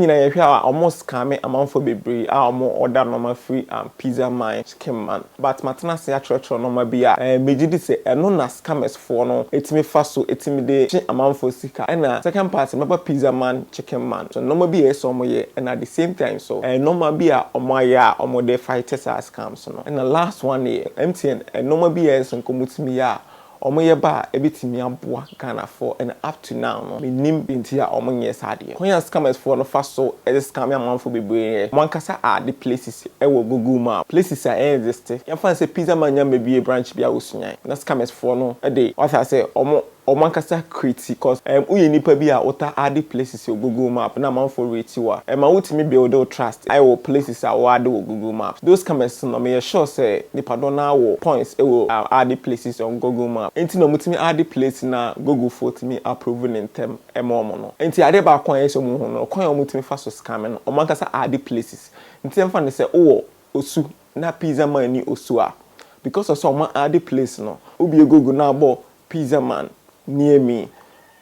Nyina ye hwa almost scam amanfo bebre a omo order normal free and Pizzaman and Chickenman. But matena se achrocho normal bi a megidi se eno na scammers for no etimi fa so etimi de chi amanfo sika. And second part meba Pizzaman Chickenman. So normal bi yes omo ye and at the same time so normal bi a omo ya omo de fighters as scams no. And the last one ye MTN normal bi yes nkomutimi ya omo ye ba ebitimi aboa Ghana for and up to now no me nim binti a omo nye sade. Konya scammers for no fa so scam amanfo bebre wankasa the places wo Google map places are exist. You find say Pizzaman nya be a branch bia osunyan na scammers for no dey what I say omo mankasa create because uye nipa bi a ota add places your Google map na man for rate wa ma wutimi build trust I will places a wa add Google maps those comments no me sure say nipa don na wo points e will add places on Google map enti no mutimi add place na Google for me approve in term emomo no enti ade ba kwan yeso mu ho no kwan mutimi fa so scam no o mankasa add places enti em fa ne say o osu na Pizzaman ni osu a because of so man add place no obi Google na bo Pizzaman near me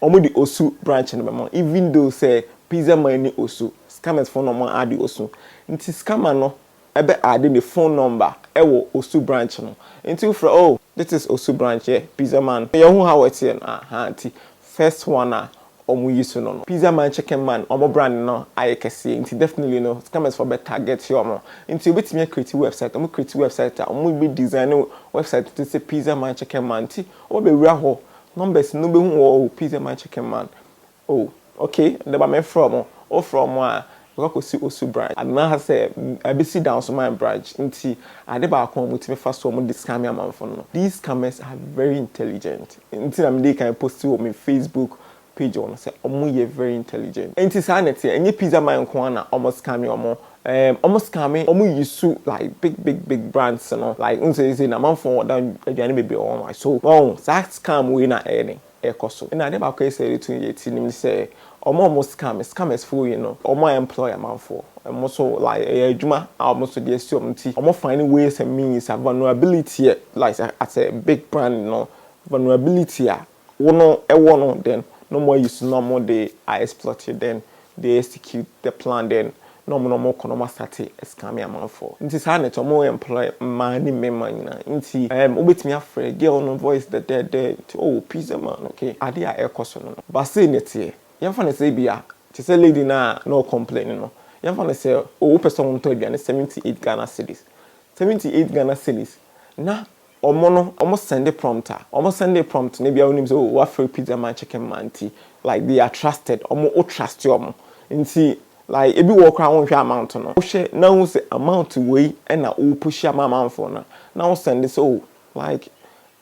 omo di osu branch no memo even though say Pizzaman ni osu scammers phone number add osu nti scammer no ebe add the phone number e wo osu branch no nti for oh this is osu branch here Pizzaman you know how it is nti first one omo use no Pizzaman and Chickenman omo brand no ayekese nti definitely no scammers for better target you omo nti obetimi create website omo create website omo be design website to say Pizzaman and Chickenman nti obe wura ho numbers no be who Pizzaman and Chickenman. Oh, okay. The me from one we go see osu branch. And now say I be sit down so my branch. Nti ade ba kon mutime fa so mo this scam amanfo no. These scammers are very intelligent. Nti na me dey can post on my Facebook page on say omo ye very intelligent. Nti sa net here enye Pizzaman kon na omo scam omo almost coming use like big brands you know like say na man for down aduane bebe on so that scam we na any ekoso na dey ba ko say to yet nim say almost scammers for you know employer man for so like adwuma almost dey assume nti find ways and means vulnerability like at a big brand you know vulnerability no then no more use no more they are exploited then they execute the plan then no more konoma start scam amanfo nti sa net omo employ mani memma nyina nti obetimi afre girl no voice the oh Pizzaman okay ade a ekoso no ba say net ye yemfa ne say bia ti say lady na no complain no yemfa ne say oh person to aduane 78 Ghana cedis 78 Ghana cedis na omo send prompt ne bia onim say oh wa free Pizzaman Chickenman nti like they are trusted omo trust you nti like ebi work around with amount no share now say amount way and na o push amount for na now send this oh like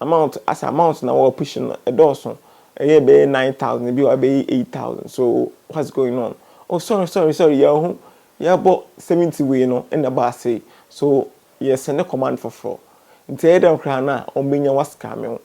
amount as amount now we pushing a dozen e be 9,000 be or be 8,000 so what's going on oh sorry yeah but 70 way no in the bar say so yes send a command for 4 nti dem kra na o benya was scam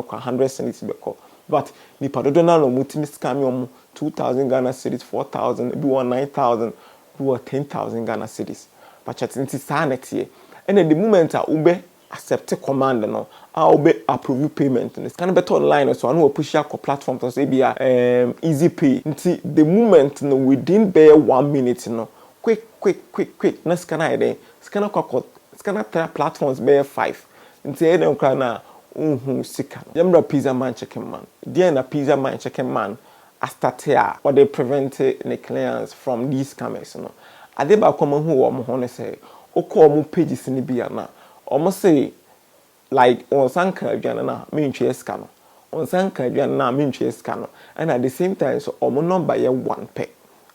kwa 100 cents be call but the padodo na no mutimi scam 2,000 Ghana cedis, 4,000, maybe 9,000, maybe 10,000 Ghana cedis. But chat into sanity. And at the moment, I will accept a command no, I will approve payment. And it's kind of better online, so I know push out platform to say be easy pay. Until the moment no within bare 1 minute no, quick. Na scanner there, scanner platforms bare 5. Until them cry na sika. Yamra Pizzaman and Chickenman. There na Pizzaman and Chickenman. Astatea or they prevent the clients from these scammers no ade ba common who ho ne say oko omo pages ni bia na omo say like on sanka aduane na mentwe scam no on sanka aduane na mentwe scam no and at the same time so omo number ye 1 pe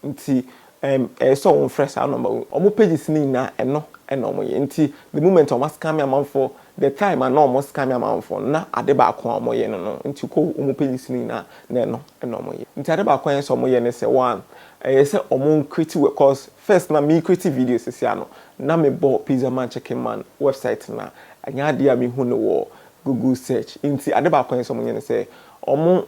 nti so on fresh number omo pages ni na eno omo ye nti the moment omo scam am for the time and almost scam amount for na ade ba ko omo ye no nti ko omo police ni na no omo ye nti ade ba ko yen so omo ye ne say one say omo create because first na me create videos sisi ano na me bo Pizzaman and Chickenman website na anya ade a me hu no wo Google search nti ade ba ko yen so omo ye ne say omo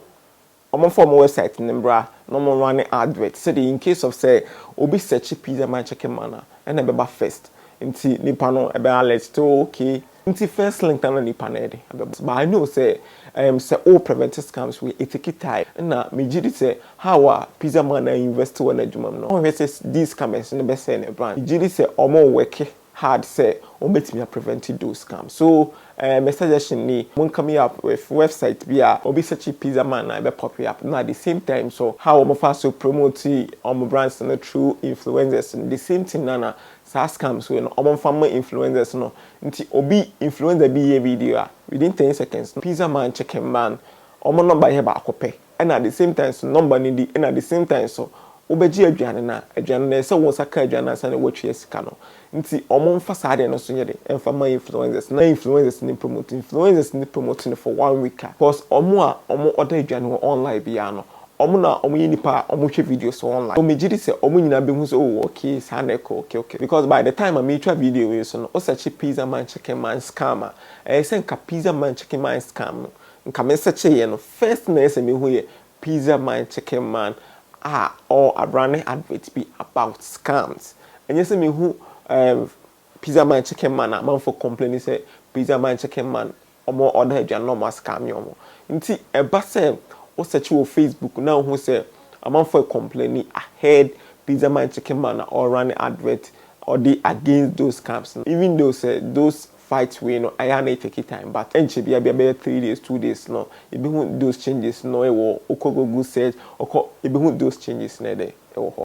for my website nimbra no more running advert so in case of say obi search Pizzaman and Chickenman na e na be ba first nti nipa no e be alert to okay Nti first link na nipa na ede. But I know say all prevent scams we take time. Na me gidi say how a Pizzaman na invest won adwuma no. When say these scammers no be say na brand. Gidi say omo work hard say o betimi prevent those scams. So my suggestion ni mon come up with website bia obi search Pizzaman na be pop up. Na at the same time so how omo fast to promote omo brands na through influencers. The same thing na scams we no omo farmer influencers no. Nti obi influencer bi ye video within 10 seconds Pizzaman and Chickenman omo number here ba akope. And at the same time so number ni di and at the same time so obeji aduane na se won saka aduane na na watwe sika no nti omo mfa saade no so nyede emfa ma influencers ni promoting for 1 week because omo order aduane online bia no omo na omo yinipa omo hwe videos online o mejidi se omo nyina be hu so okay saneko okay because by the time I make a video we so no o search Pizzaman and Chickenman scam say nka Pizzaman and Chickenman scam nka me search ye no first na ese me hu ye Pizzaman and Chickenman or a brand advert be about scams. And yes, me who Pizzaman and Chickenman a man for complaining say Pizzaman and Chickenman or more order a normal scam yomo. Inti e ba say o search your Facebook now who say a man for complaining ahead Pizzaman and Chickenman or run advert or they against those scams. Even though say those fights we no I need take time but enche be 3 days 2 days no e be those changes no e wo okogogu said oko e be those changes na dey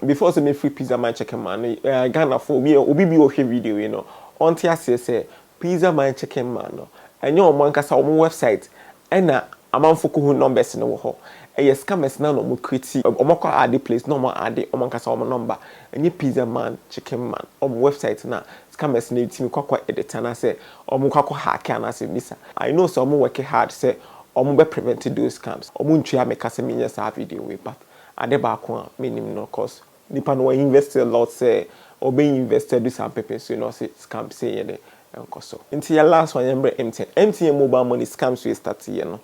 before say me free Pizzaman and Chickenman Ghana for me obi bi o hwe video you know onti ase say Pizzaman and Chickenman no enye o man kasa o website na amanfo ko hu numbers no wo ho yes scammers na no mo create omoko add place no mo add o man kasa o number enye Pizzaman and Chickenman o website na scammers na team kwakwa editor na say omo kwakwa hack na say bisa I know so omo work hard say omo be prevent those scams omo ntwa make say me sa video we but ade ba ko a minim no cause nipa no invest a lot say obe invested do some people so you know say scam say ye dey enkoso nti ya last one yembre MTN mobile money scams we start here no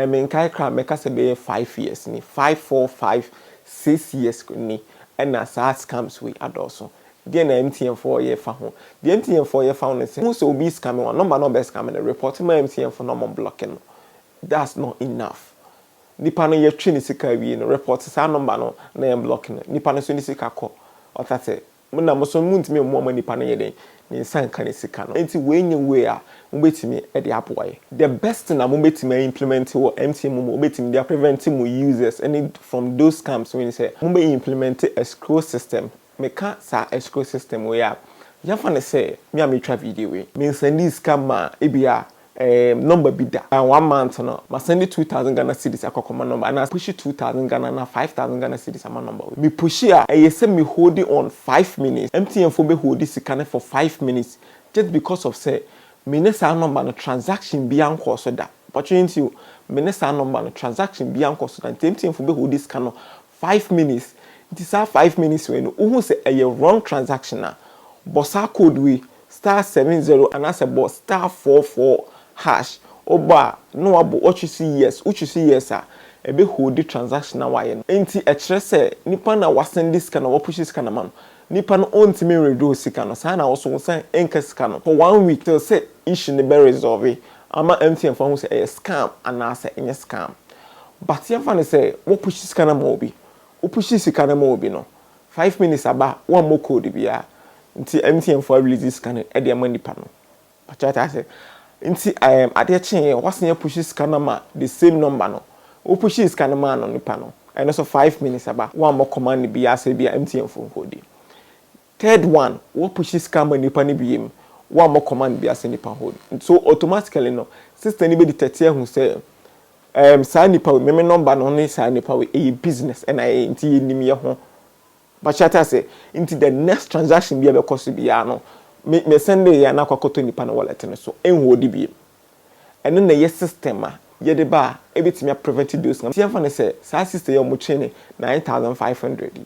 me kai kra make say be 5 years ni 5 4 5 6 years ni and na scams we adoso the MTN 4 year fa ho the MTN 4 year fa no say who so be scamming one number no be scamming report my MTN for no blocking that's not enough nipa no ye twi ni sika wi no report sa number no na em blocking nipa no so ni sika ko otate na mo so muntimi mo nipa no ye den ni san kan sika no enti we nye we a mo betimi e de aboye the best na mo betimi implement wo MTN mo betimi they prevent mo users any from those scams when say mo be implement a escrow system meka sa escrow system we ya fa ne say me a me twa video we me send this scam e bia number bida 1 month no ma send 2000 Ghana cedis akokoma number and I push 2000 Ghana na 5000 Ghana cedis ama number me push ya say me hold it on 5 minutes MTN for be hold this scan for 5 minutes just because of say me ne sa number no transaction bi anko so da opportunity me ne sa number no transaction bi anko so da MTN for be hold this scan 5 minutes it is 5 minutes when who say a wrong transaction na bossa code we *70 and as a boss *44# oba no abo what you see yes ebe hold the transaction na why enti e kire say nipa na wasend this kind of push this kind of man nipa no ontimi redo sika no sa na wo so san enka sika no for 1 week till say issue ne be resolve ama MTN for who say a scam and as a scam but you fan say wo push sika na mo bi wo push sika na mo bi no 5 minutes aba one more code bia nti MTN for release this kind e de money pa no but I say nti ade chen wasen push scan ma the same number no o push scan ma no nipa no and also 5 minutes aba one more command bi ya say bi MTN phone code third one wo push scan ma nipa ni bi one more command bi ya say nipa hold so automatically no system ni be detect who say sa nipa me number no ni sa nipa we e business and I nti nim ye ho but I say into the next transaction be cost be no me send ya na kwakoto nipa no wallet no so enhodi bi eno na ye system ye de ba e betimi prevent those scams tie fa ne say sa system ye mo chain 9500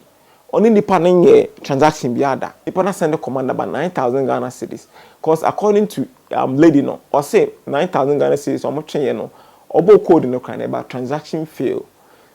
oni nipa no ye transaction bi ada nipa na send command about 9000 Ghana cedis cause according to lady no or say 9000 Ghana cedis o mo chain ye no obo code no kan about transaction fail.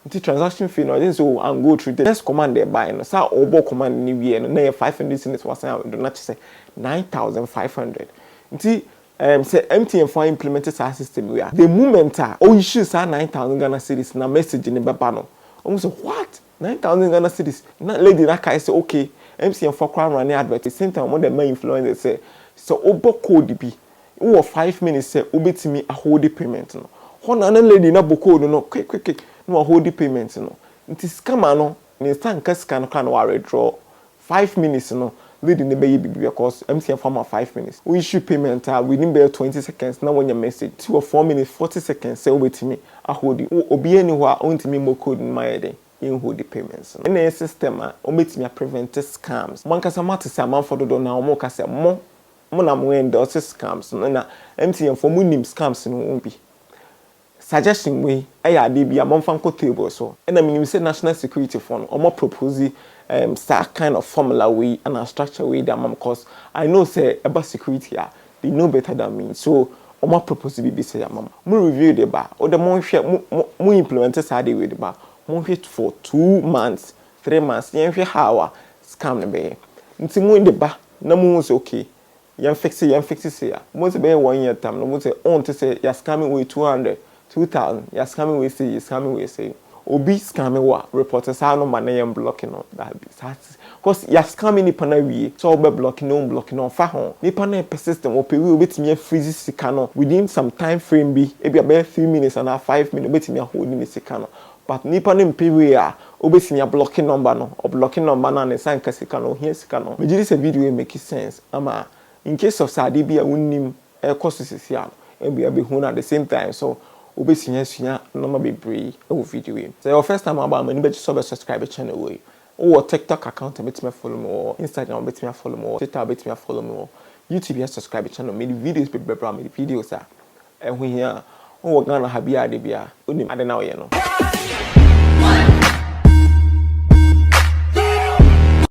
The transaction fee no then so and go through the next command they buy no sa obo command ni wie no na 500 cedis was do not say 9500 nti say MTN for implemented our system we are. The moment oh issue sa 9,000 Ghana cedis na message in the baba no. Say what? 9,000 Ghana cedis. Na lady na kai say okay. MTN for crown running advert. Same time one the main influencer say so obo code bi. Wo 5 minutes say obetimi a hold the payment no. Ho na lady na bo code no quick no a hold the payment no. Nti scammer no ne stand ka scan no wa withdraw 5 minutes no. Leading the baby because MTN for 5 minutes. We issue payment within 20 seconds. Now when your message 2 or 4 minutes, 40 seconds. Say over to me, I hold it. Obi anywhere on to me more code in my head. You hold the payments. In the system, omit me prevent scams. Man kasa mati say man for the door now. Mo kasa mo na mo endorse scams. Na MTN for mo nim scams no won't be. Suggestion way dey be among fan table so and I mean you say national security fund or more propose start kind of formula way and a structure way that because I know say about security they know better than me so or more propose be say mama mo review the bar or the more share mo implement side way the bar mo hit for 2 months 3 months yen hwe how scam ne be nti mo in the bar na mo say okay yen fix say mo say be 1 year time no mo say on to say you scamming way 200 2,000. You're scamming we say, you're scamming we say. Obi scamming what? Reporters are no money and blocking on that. Because you're scamming nipa na we. So be blocking on fahon. Nipa na persistent. Ope we obeti me freeze sikano within some time frame be. Ebi about 3 minutes and 5 minutes. Obeti me holding me sikano. But nipa na mpe we obeti me blocking number no. Or blocking number na ne sign sikano here sikano. Me this video make sense. Ama in case of Saudi be a unim cost sisiano. Ebi abe hu at the same time so. Obesinya normal be brave video. So your first time about me, you subscribe to channel way. Or TikTok account me follow me or Instagram me follow me or Twitter me follow me or YouTube you subscribe to channel me the videos be me the videos and when here oh Ghana happy idea unim ade na we no.